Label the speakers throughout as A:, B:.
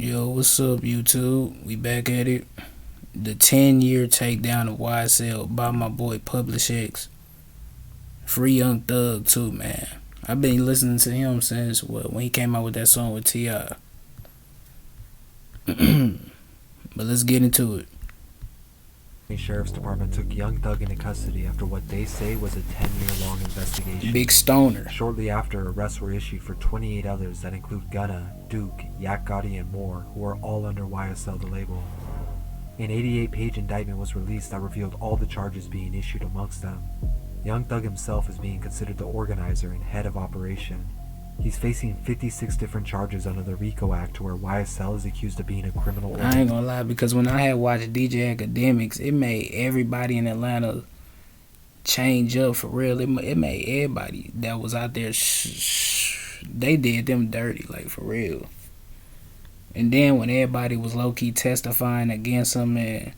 A: Yo, what's up, YouTube? We back at it. The 10-year takedown of YSL by my boy Publish X. Free Young Thug, too, man. I've been listening to him since, when he came out with that song with T.I. But let's get into it.
B: The Sheriff's Department took Young Thug into custody after what they say was a 10-year-long investigation.
A: Big stoner.
B: Shortly after, arrests were issued for 28 others that include Gunna, Duke, Yak Gotti, and more, who are all under YSL the label. An 88-page indictment was released that revealed all the charges being issued amongst them. Young Thug himself is being considered the organizer and head of operation. He's facing 56 different charges under the RICO Act, where YSL is accused of being a criminal
A: I ain't gonna lie, because when I had watched DJ Academics, it made everybody in Atlanta change up for real. It made everybody that was out there, they did them dirty, like for real. And then when everybody was low-key testifying against him, and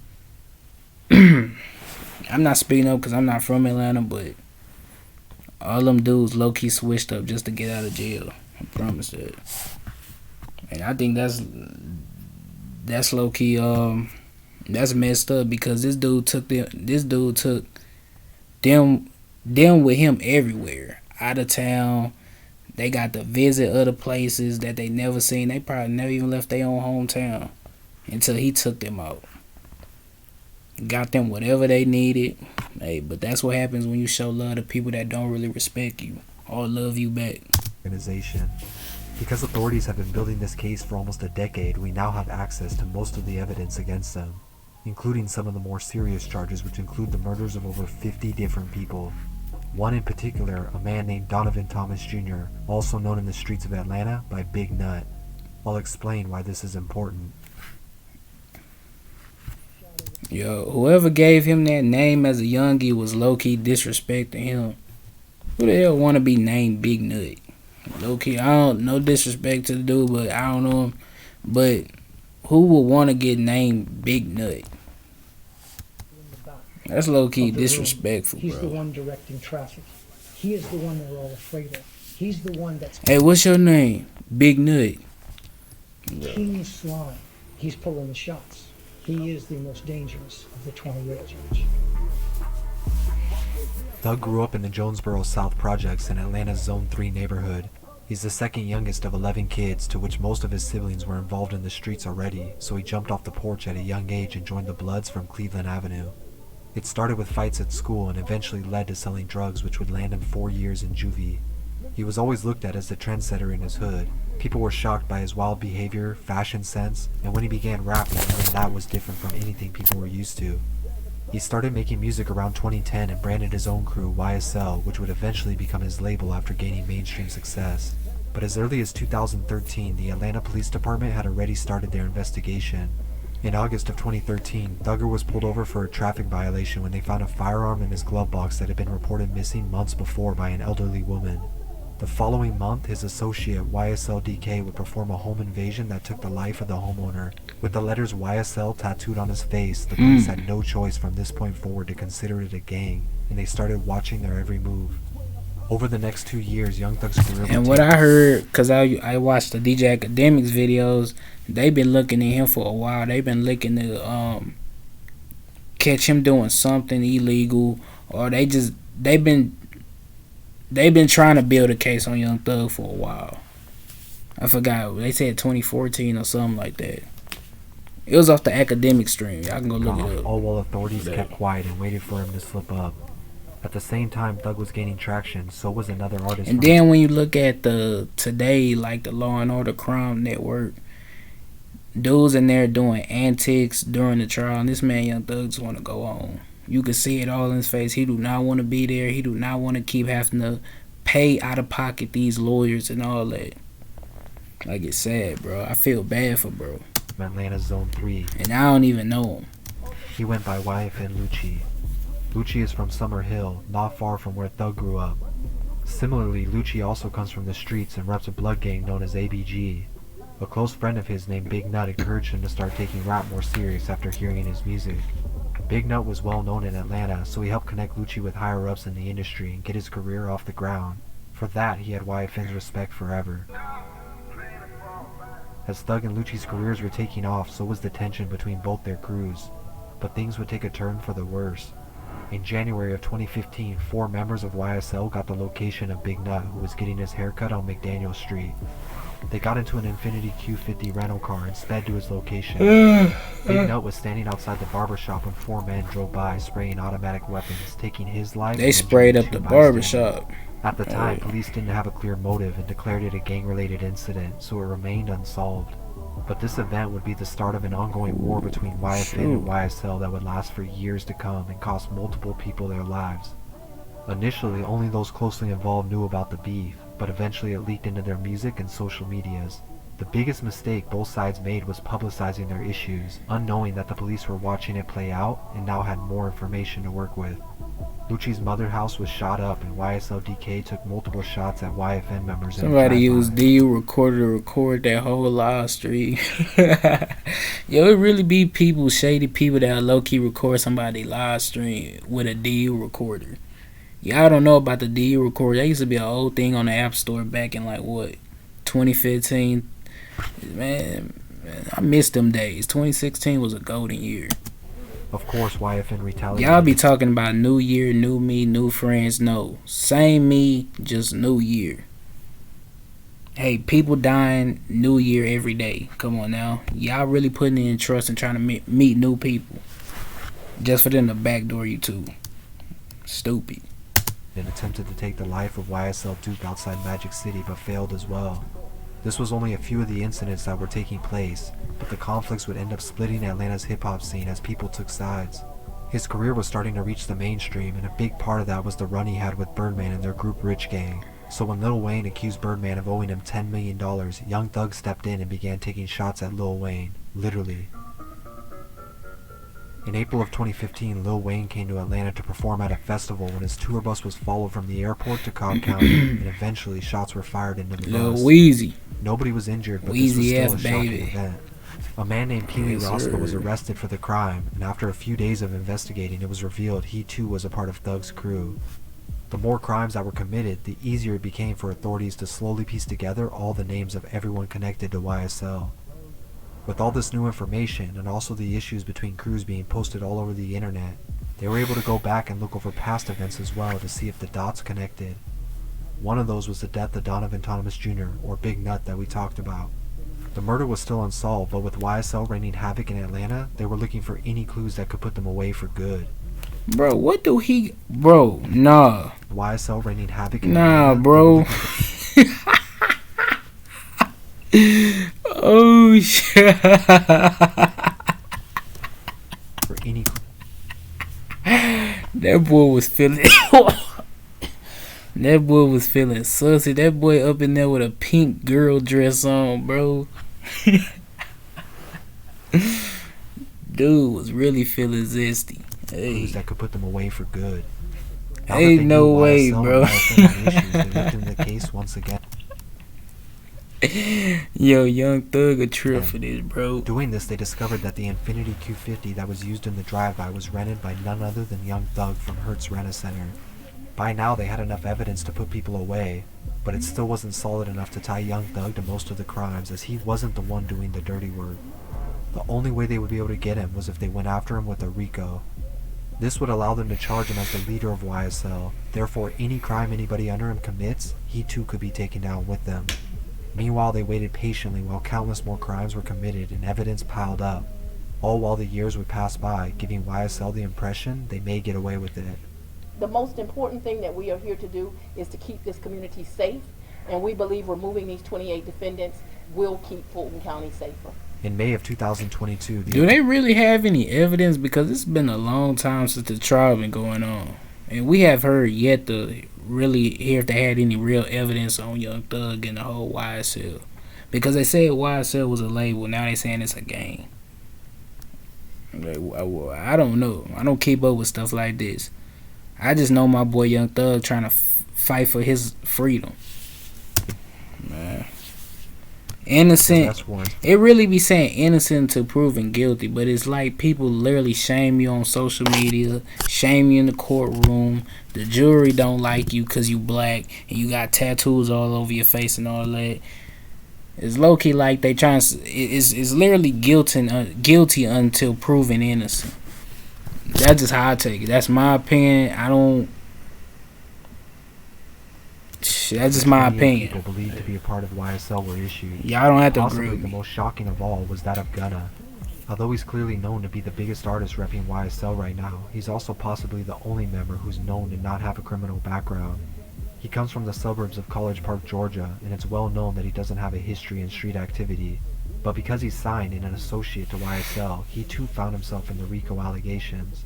A: I'm not speaking up because I'm not from Atlanta, but all them dudes low-key switched up just to get out of jail. I promise that. And I think that's low-key, that's messed up, because this dude took them with him everywhere. Out of town. They got to visit other places that they never seen. They probably never even left their own hometown until he took them out. Got them whatever they needed. Hey, but that's what happens when you show love to people that don't really respect you or love you back.
B: Organization. Because authorities have been building this case for almost a decade, we now have access to most of the evidence against them, including some of the more serious charges, which include the murders of over 50 different people. One in particular, a man named Donovan Thomas Jr., also known in the streets of Atlanta by Big Nut. I'll explain why this is important.
A: Yo, whoever gave him that name as a youngie was low-key disrespecting him. Who the hell want to be named Big Nut? Low-key, no disrespect to the dude, but I don't know him. But who would want to get named Big Nut? That's low-key disrespectful, bro.
C: He's the one directing traffic. He is the one they're all afraid of. He's the one that's...
A: Hey, what's your name? Big Nut.
C: King Slime. He's pulling the shots. He is the most dangerous of the 28
B: Thug grew up in the Jonesboro South Projects in Atlanta's Zone 3 neighborhood. He's the second youngest of 11 kids, to which most of his siblings were involved in the streets already, so he jumped off the porch at a young age and joined the Bloods from Cleveland Avenue. It started with fights at school and eventually led to selling drugs, which would land him 4 years in juvie. He was always looked at as the trendsetter in his hood. People were shocked by his wild behavior, fashion sense, and when he began rapping, even that was different from anything people were used to. He started making music around 2010 and branded his own crew, YSL, which would eventually become his label after gaining mainstream success. But as early as 2013, the Atlanta Police Department had already started their investigation. In August of 2013, Thugger was pulled over for a traffic violation when they found a firearm in his glove box that had been reported missing months before by an elderly woman. The following month, his associate YSLDK would perform a home invasion that took the life of the homeowner. With the letters YSL tattooed on his face, the police had no choice from this point forward to consider it a gang, and they started watching their every move. Over the next 2 years, Young Thug's career...
A: And what I heard, because I watched the DJ Academics videos, they've been looking at him for a while. They've been looking to catch him doing something illegal, or they've been trying to build a case on Young Thug for a while. I forgot. They said 2014 or something like that. It was off the academic stream. Y'all can go look it up.
B: All while authorities kept quiet and waited for him to slip up. At the same time, Thug was gaining traction, so was another artist.
A: And then when you look at today, like the Law and Order Crime Network, dudes in there doing antics during the trial, and this man Young Thug just want to go home. You can see it all in his face. He do not want to be there. He do not want to keep having to pay out of pocket these lawyers and all that. Like, it's sad, bro. I feel bad for bro.
B: Atlanta's Zone 3.
A: And I don't even know him.
B: He went by YFN Lucci. Lucci is from Summer Hill, not far from where Thug grew up. Similarly, Lucci also comes from the streets and reps a blood gang known as ABG. A close friend of his named Big Nut encouraged him to start taking rap more serious after hearing his music. Big Nut was well known in Atlanta, so he helped connect Lucci with higher-ups in the industry and get his career off the ground. For that, he had YFN's respect forever. As Thug and Lucci's careers were taking off, so was the tension between both their crews. But things would take a turn for the worse. In January of 2015, 4 members of YSL got the location of Big Nut, who was getting his haircut on McDaniel Street. They got into an Infiniti Q50 rental car and sped to his location. Big Nut was standing outside the barbershop when 4 men drove by, spraying automatic weapons, taking his life.
A: They sprayed up the barbershop.
B: At the time, police didn't have a clear motive and declared it a gang-related incident, so it remained unsolved. But this event would be the start of an ongoing war between YFN and YSL that would last for years to come and cost multiple people their lives. Initially, only those closely involved knew about the beef, but eventually it leaked into their music and social medias. The biggest mistake both sides made was publicizing their issues, unknowing that the police were watching it play out and now had more information to work with. Lucci's mother house was shot up and YSL DK took multiple shots at YFN members.
A: Somebody used DU recorder to record that whole live stream. Yo, it really be people, shady people that low-key record somebody live stream with a DU recorder. Y'all don't know about the DU recorder. That used to be an old thing on the App Store back in 2015. Man, I miss them days. 2016 was a golden year.
B: Of course, YFN retaliated.
A: Y'all be talking about new year, new me, new friends. No, same me, just new year. Hey, people dying, new year every day. Come on now. Y'all really putting in trust and trying to meet new people just for them to backdoor you too. Stupid.
B: And attempted to take the life of YSL Duke outside Magic City, but failed as well. This was only a few of the incidents that were taking place, but the conflicts would end up splitting Atlanta's hip-hop scene as people took sides. His career was starting to reach the mainstream, and a big part of that was the run he had with Birdman and their group Rich Gang. So when Lil Wayne accused Birdman of owing him $10 million, Young Thug stepped in and began taking shots at Lil Wayne, literally. In April of 2015, Lil Wayne came to Atlanta to perform at a festival when his tour bus was followed from the airport to Cobb County, and eventually shots were fired into the bus.
A: Lil Weezy.
B: Nobody was injured, but
A: Weezy
B: this was still a
A: baby.
B: shocking event. A man named Pee Wee Roscoe was arrested for the crime, and after a few days of investigating, it was revealed he too was a part of Thug's crew. The more crimes that were committed, the easier it became for authorities to slowly piece together all the names of everyone connected to YSL. With all this new information, and also the issues between crews being posted all over the internet, they were able to go back and look over past events as well to see if the dots connected. One of those was the death of Donovan Thomas Jr., or Big Nut, that we talked about. The murder was still unsolved, but with YSL raining havoc in Atlanta, they were looking for any clues that could put them away for good.
A: Bro, what do he... Bro, nah.
B: YSL raining havoc in
A: Nah,
B: Atlanta,
A: bro. Oh, shit.
B: for any
A: That boy was feeling... That boy was feeling sussy. That boy up in there with a pink girl dress on, bro. Dude was really feeling zesty. Hey.
B: clues that could put them away for good. Now
A: Ain't
B: that they
A: no
B: knew
A: way,
B: YSL
A: bro.
B: and YFN had issues, they looked into the case once again.
A: Yo, Young Thug a trip for this, bro.
B: Doing this, they discovered that the Infiniti Q50 that was used in the drive-by was rented by none other than Young Thug from Hertz Rent-A-Center. By now, they had enough evidence to put people away, but it still wasn't solid enough to tie Young Thug to most of the crimes, as he wasn't the one doing the dirty work. The only way they would be able to get him was if they went after him with a RICO. This would allow them to charge him as the leader of YSL, therefore any crime anybody under him commits, he too could be taken down with them. Meanwhile, they waited patiently while countless more crimes were committed and evidence piled up, all while the years would pass by, giving YSL the impression they may get away with it.
D: The most important thing that we are here to do is to keep this community safe, and we believe removing these 28 defendants will keep Fulton County safer.
B: In May of 2022,
A: Do they really have any evidence? Because it's been a long time since the trial been going on, and we have heard yet to really hear if they had any real evidence on Young Thug and the whole YSL. Because they said YSL was a label, now they saying it's a gang. I don't know. I don't keep up with stuff like this. I just know my boy Young Thug trying to fight for his freedom. Man. Innocent. It really be saying innocent to proven guilty, but it's like people literally shame you on social media, shame you in the courtroom. The jury don't like you because you black and you got tattoos all over your face and all that. It's low key like they trying. It's literally guilty until proven innocent. That's just how I take it. That's my opinion. I don't. That's just my
B: 28
A: opinion.
B: people believed to be a part of YSL were issued.
A: Y'all don't have to agree
B: Possibly
A: with
B: the
A: me.
B: most shocking of all was that of Gunna. Although he's clearly known to be the biggest artist repping YSL right now, he's also possibly the only member who's known to not have a criminal background. He comes from the suburbs of College Park, Georgia, and it's well known that he doesn't have a history in street activity. But because he's signed and an associate to YSL, he too found himself in the RICO allegations.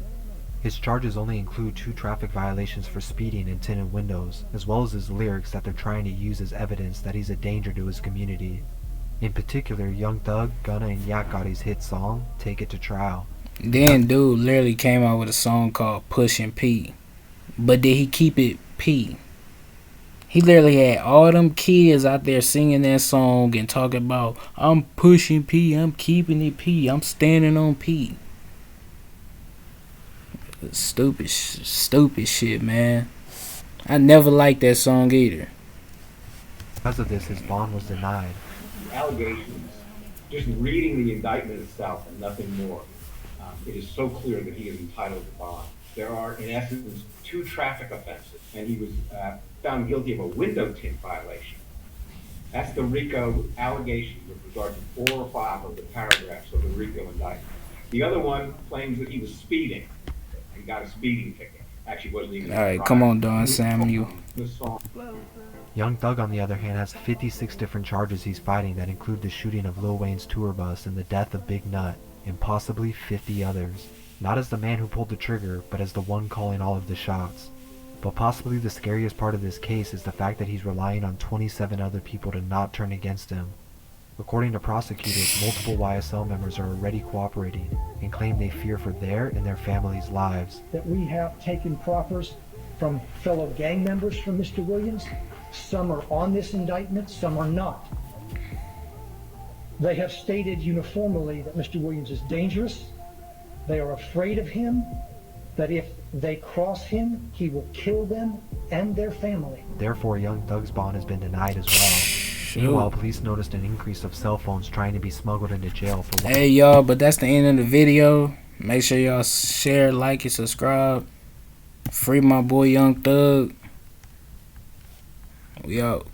B: His charges only include 2 traffic violations for speeding and tinted windows, as well as his lyrics that they're trying to use as evidence that he's a danger to his community. In particular, Young Thug, Gunna, and Yak Gotti's hit song, Take It to Trial.
A: Then dude literally came out with a song called Pushin' P. But did he keep it P? He literally had all them kids out there singing that song and talking about, I'm pushing P, I'm keeping it P, I'm standing on P. Stupid shit, man. I never liked that song either.
B: Because of this, his bond was denied.
E: The allegations, just reading the indictment itself and nothing more, it is so clear that he is entitled to bond. There are, in essence, 2 traffic offenses, and he was found guilty of a window tint violation. That's the RICO allegation with regard to 4 or 5 of the paragraphs of the RICO indictment. The other one claims that he was speeding and got a speeding ticket. Actually, wasn't even.
A: All right, come on, Don Samuel.
E: The song.
B: Young Thug, on the other hand, has 56 different charges he's fighting that include the shooting of Lil Wayne's tour bus and the death of Big Nut, and possibly 50 others. Not as the man who pulled the trigger, but as the one calling all of the shots. But possibly the scariest part of this case is the fact that he's relying on 27 other people to not turn against him. According to prosecutors, multiple YSL members are already cooperating and claim they fear for their and their families' lives.
C: That we have taken proffers from fellow gang members from Mr. Williams. Some are on this indictment, some are not. They have stated uniformly that Mr. Williams is dangerous. They are afraid of him, that if they cross him, he will kill them and their family.
B: Therefore, Young Thug's bond has been denied as well. Meanwhile, police noticed an increase of cell phones trying to be smuggled into jail for...
A: Hey, y'all, but that's the end of the video. Make sure y'all share, like, and subscribe. Free my boy Young Thug. We out.